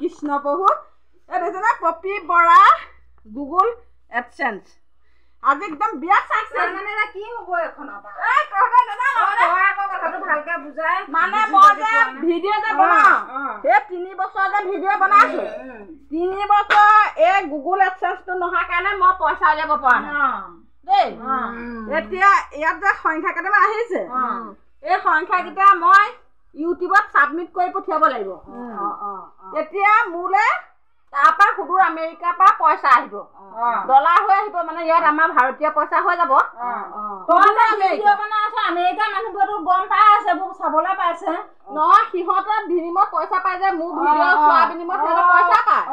কৃষ্ণ প্ৰভু Popi Bora Google AdSense আজি একদম বিয়া চাইছে মানে কি হ'ব এখনৰ ভালকে বুজাই মানে মই যে ভিডিঅ' যে বনাও এই 3 বছৰ যে ভিডিঅ' বনাইছো 3 বছৰ এই গুগল এডসেন্সটো নোহোৱাৰ কাৰণে মই পইচা উলিয়াব পৰা নাই দেই এতিয়া ইয়াত যে সংখ্যা কেইটামান আহিছে এই সংখ্যাকেইটা মই ইউটিউবত সাবমিট কৰি পঠিয়াব লাগিব তেতিয়া মোলে তাৰপা সুদূৰ আমেৰিকাৰ পৰা পইচা আহিব ডলাৰ হৈ আহিব মানে ইয়াত আমাৰ ভাৰতীয় পইচা হৈ যাব আমেৰিকাৰ মানুহবোৰতো গম পাই আছে মোক চাবলৈ পাইছে নহয় সিহঁতে বিনিময়ত পইচা পাই যে মোৰ ভিডিঅ' চোৱা বিনিময়ত সিহঁতে পইচা পায়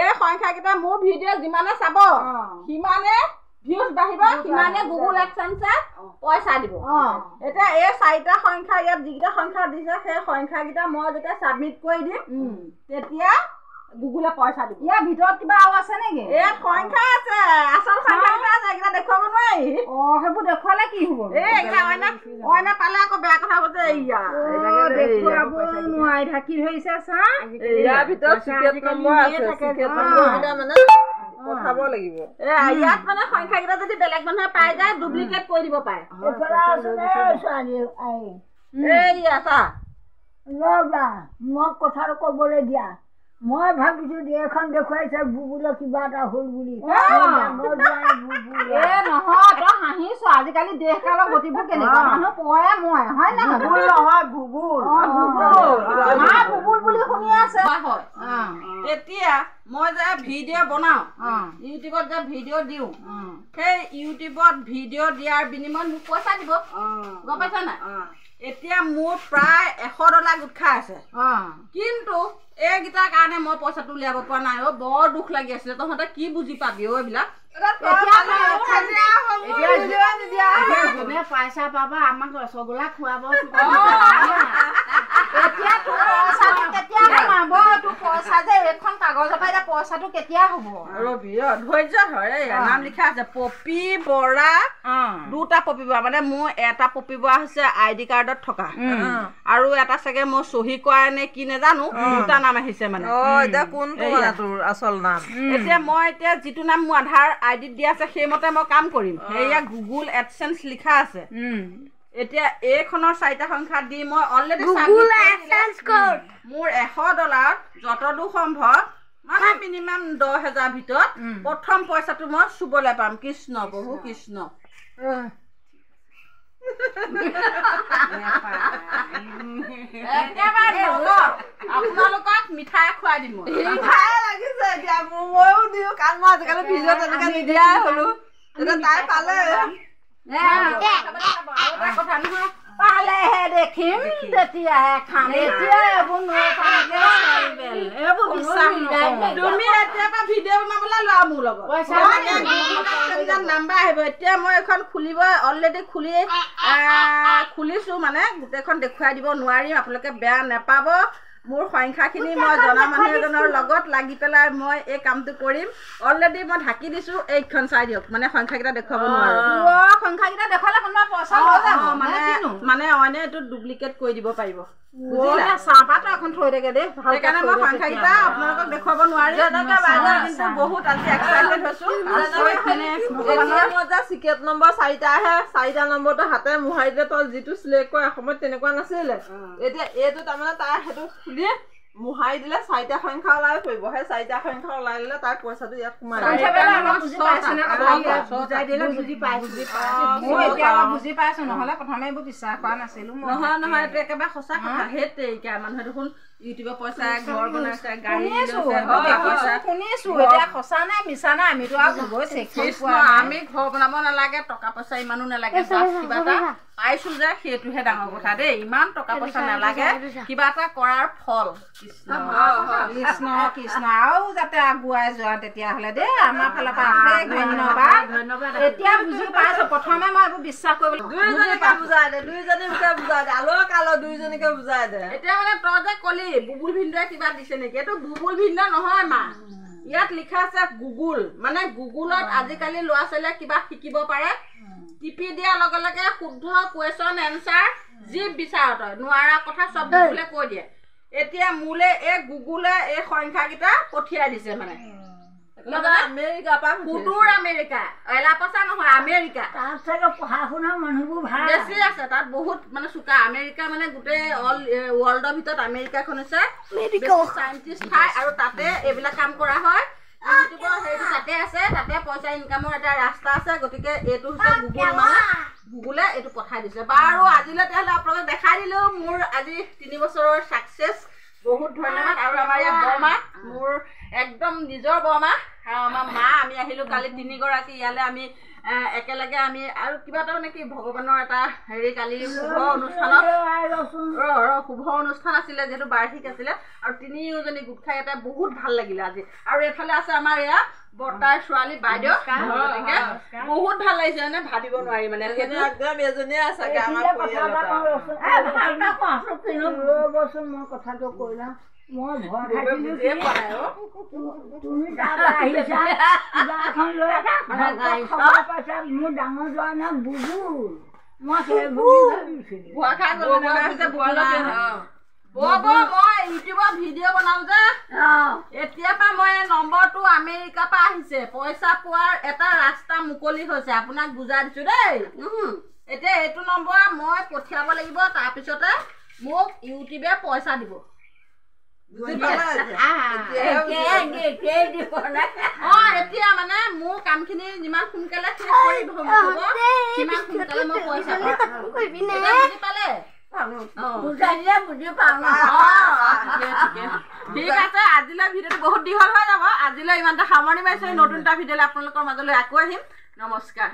এই সংখ্যাকেইটা মোৰ ভিডিঅ' যিমানে চাব সিমানে ভিউজ বাঢ়িব সিমানে গুগল এডসেন্সে পইচা দিব এতিয়া এই 4টা সংখ্যা ইয়াত যিকেইটা সংখ্যা দিছে সেই সংখ্যাকেইটা মই যেতিয়া সাবমিট কৰি দিম তেতিয়া গুগলে পইচা দিব ইয়াৰ ভিতৰত কিবা আৰু আছে নেকি এই সংখ্যা আছে আসল সংখ্যা আছে এইকেইটা দেখুৱাব নোৱাৰি সেইবোৰ দেখুৱালে কি হ'ব এইকেইটা অইনা পালে আকৌ বেয়া কথা হ'ব যে ইয়া দেখুৱাব নোৱাৰি ঢাকি ধৰিছে চা ইয়াৰ ভিতৰত চিক্ৰেট নম্বৰ আছে চিক্ৰেট নম্বৰকেইটা মানে পঠাব লাগিব ইয়াত মানে সংখ্যাকেইটা যদি বেলেগ মানুহে পাই যায় ডুপ্লিকেট কৰি দিব পাৰে মোক কথাটো ক'বলৈ দিয়া মই ভাবিছো যে এখন দেখুৱাইছে বুবুলৰ কিবা এটা হ'ল বুলি নহয় তই হাঁহিছ আজিকালি দেশকালৰ গতিবোৰ কেনেকুৱা মানুহ কয়ে মই হয় নহয় গুগুল বুলি শুনি আছে তেতিয়া মই যে ভিডিঅ' বনাও ইউটিউবত যে ভিডিঅ' দিওঁ সেই ইউটিউবত ভিডিঅ' দিয়াৰ বিনিময়ত মোক পইচা দিব গম পাইছা নাই এতিয়া মোৰ প্ৰায় $100 গোট খাই আছে কিন্তু এইকেইটাৰ কাৰণে মই পইচাটো উলিয়াব পৰা নাই বৰ দুখ লাগি আছিলে তহঁতে কি বুজি পাবি এইবিলাক পইচা পাবা আমাক ৰসগোল্লা খুৱাব পইচা যে এইখন কাগজৰ পৰা পইচাটো কেতিয়া হ'ব ৰবি ধৈৰ্য ধৰে নাম লিখা আছে পপি বৰা 2টা পপি বৰা মানে মোৰ এটা পপি বৰা হৈছে আইডি কাৰ্ডত থকা আৰু এটা চাগে মই চহী কৰা নে কি নেজানো 2টা নাম আহিছে মানে এতিয়া কোনটো মানে তোৰ আসল নাম এতিয়া মই এতিয়া যিটো নাম মোৰ আধাৰ আইডিত দিয়া আছে সেইমতে মই কাম কৰিম সেয়া গুগল এডসেন্স লিখা আছে এতিয়া এইখনৰ 4টা সংখ্যা দি মই অলৰেডি গুগল এডসেন্স কোড মোৰ $100 যতদূৰ সম্ভৱ মানে মিনিমাম 10,000 ভিতৰত প্ৰথম পইচাটো মই চুবলৈ পাম কৃষ্ণ বহু কৃষ্ণ আপোনালোকক মিঠাই খুৱাই দিম মিঠাই লাগিছে এতিয়া ময়ো দিওঁ কাৰণ মই আজিকালি ভিডিঅ' তেনেকৈ নিদিয়াই হ'লো এতিয়া তাই পালে কথা নহয় পালেহে দেখিম তেতিয়াহে খাম এতিয়া এইবোৰ তুমি এতিয়াৰ পৰা ভিডিঅ' বনাবলৈ লোৱা মোৰ লগত নাম্বাৰ আহিব এতিয়া মই এখন খুলিব অলৰেডি খুলিছো মানে গোটেইখন দেখুৱাই দিব নোৱাৰিম আপোনালোকে বেয়া নেপাব মোৰ সংখ্যাখিনি মই জনা মানুহ এজনৰ লগত লাগি পেলাই মই এই কামটো কৰিম অলৰেডি মই ঢাকি দিছো এইখন চাই দিয়ক মানে সংখ্যাকেইটা দেখুৱাব নোৱাৰো সংখ্যাকেইটা দেখুৱালে কোনোবা পইচা লৈ যাব মানে অইনে এইটো ডুপ্লিকেট কৰি দিব পাৰিব বুজিলা চাহপাতো এখন থৈ থাকে দেই সেইকাৰণে মই সংখ্যাকেইটা আপোনালোকক দেখুৱাব নোৱাৰিম কিন্তু বহুত আজি এক্সাইটেড হৈছো মই যে চিক্ৰেট নম্বৰ 4টা আহে 4টা নম্বৰটো হাতে মোহাৰি দিলে তই যিটো চিলেক্ট কৰে এসময়ত তেনেকুৱা নাছিলে এতিয়া এইটো তাৰমানে তাৰ সেইটো খুলি মোহাৰি দিলে 4টা সংখ্যা ওলাই পৰিব সেই 4টা সংখ্যা ওলাই দিলে তাৰ পইচাটো ইয়াত সোমাই বুজি পাইছো নহলে প্ৰথমে এইবোৰ বিশ্বাস কৰা নাছিলো নহয় নহয় এইটো একেবাৰে সঁচা কথা সেইটোৱে মানুহে দেখোন ইউটিউবৰ পইচা ঘৰ বনাইছে গাড়ী শুনিছো এতিয়া সঁচা নাই মিছা নাই আমিতো আৰু আমি ঘৰ বনাব নালাগে টকা পইচা ইমানো নালাগে কিবা এটা পাইছো যে সেইটোহে ডাঙৰ কথা দেই ইমান টকা পইচা নালাগে কিবা এটা কৰাৰ ফল কৃষ্ণ কৃষ্ণ আৰু যাতে আগুৱাই যোৱা তেতিয়াহ'লে দেই আমাৰ ফালৰ পৰা ধন্যবাদ এতিয়া বুজি পাইছো প্ৰথমে মই এইবোৰ বিশ্বাস কৰিবলৈ দুইজনীকে বুজাই দে আলোক আলো দুইজনীকে বুজাই দে এতিয়া মানে তই যে কলি বুবুল ভিনদেউৱে কিবা দিছে নেকি এইটো বুবুল ভিনদেউ নহয় মা ইয়াত লিখা আছে গুগল মানে গুগলত আজিকালি ল'ৰা ছোৱালীয়ে কিবা শিকিব পাৰে টিপি দিয়াৰ লগে লগে শুদ্ধ কুৱেশ্যন এনচাৰ যি বিচাৰ তই নোৱাৰা কথা চব গুগলে কৈ দিয়ে এতিয়া মোলে এই গুগলে এই সংখ্যাকেইটা পঠিয়াই দিছে মানে আমেৰিকা পৰা সুদূৰ আমেৰিকা এলাপচা নহয় আমেৰিকা তাত চাগে পঢ়া শুনা মানুহবোৰ ভাল বেছি আছে তাত বহুত মানে চোকা আমেৰিকা মানে গোটেই অল ৱৰ্ল্ডৰ ভিতৰত আমেৰিকাখন হৈছে চাইণ্টিষ্ট ঠাই আৰু তাতে এইবিলাক কাম কৰা হয় ইউটিউবৰ হেৰিটো তাতে আছে তাতে পইচা ইনকামৰ এটা ৰাস্তা আছে গতিকে এইটো হৈছে গুগল মানে গুগলে এইটো পঠাই দিছে বাৰু আজিলৈ তেতিয়াহ'লে আপোনালোকে দেখাই দিলোঁ মোৰ আজি 3 বছৰৰ ছাকচেছ বহুত ধন্যবাদ আৰু আমাৰ ইয়াত বৰমা মোৰ একদম নিজৰ বৰমা আৰু আমাৰ মা আমি আহিলোঁ কালি 3 গৰাকী ইয়ালৈ আমি একেলগে আমি আৰু কিবা এটা মানে কি ভগৱানৰ এটা হেৰি কালি শুভ অনুষ্ঠানত শুভ অনুষ্ঠান আছিলে যিহেতু বাৰ্ষিক আছিলে আৰু 3জনী গোট খাই এটা বহুত ভাল লাগিলে আজি আৰু এইফালে আছে আমাৰ এয়া বৰ্তাৰ ছোৱালী বাইদেউ গতিকে বহুত ভাল লাগিছে মানে ভাবিব নোৱাৰি মানে একদম এজনীয়ে আছে আমাৰ মই কথাটো কৈ লওঁ মই ভয় খাইছিলো তুমি তাত আহিছা কিবা এখন লৈ খবৰ পাইছা মোৰ ডাঙৰ যোৱা নাম বুবুল মই সেই ভাবিছিলো ভয় খাই গ'লো মই ইউটিউবত ভিডিঅ' বনাও যে এতিয়া পৰা মই নম্বৰটো আমেৰিকাৰ পৰা আহিছে পইচা পোৱাৰ এটা ৰাস্তা মুকলি হৈছে আপোনাক বুজাই দিছো দেই এতিয়া এইটো নম্বৰ মই পঠিয়াব লাগিব তাৰপিছতে মোক ইউটিউবে পইচা দিব এতিয়া মানে মোৰ কামখিনি যিমান সোনকালে শেষ কৰিব সিমান সোনকালে মই পইচা বুজি পালে ঠিক আছে আজিলৈ ভিডিঅ'টো বহুত দীঘল হৈ যাব আজিলৈ ইমানটা সামৰণি মাৰিছো নতুন এটা ভিডিঅ'লৈ আপোনালোকৰ মাজলৈ আকৌ আহিম নমস্কাৰ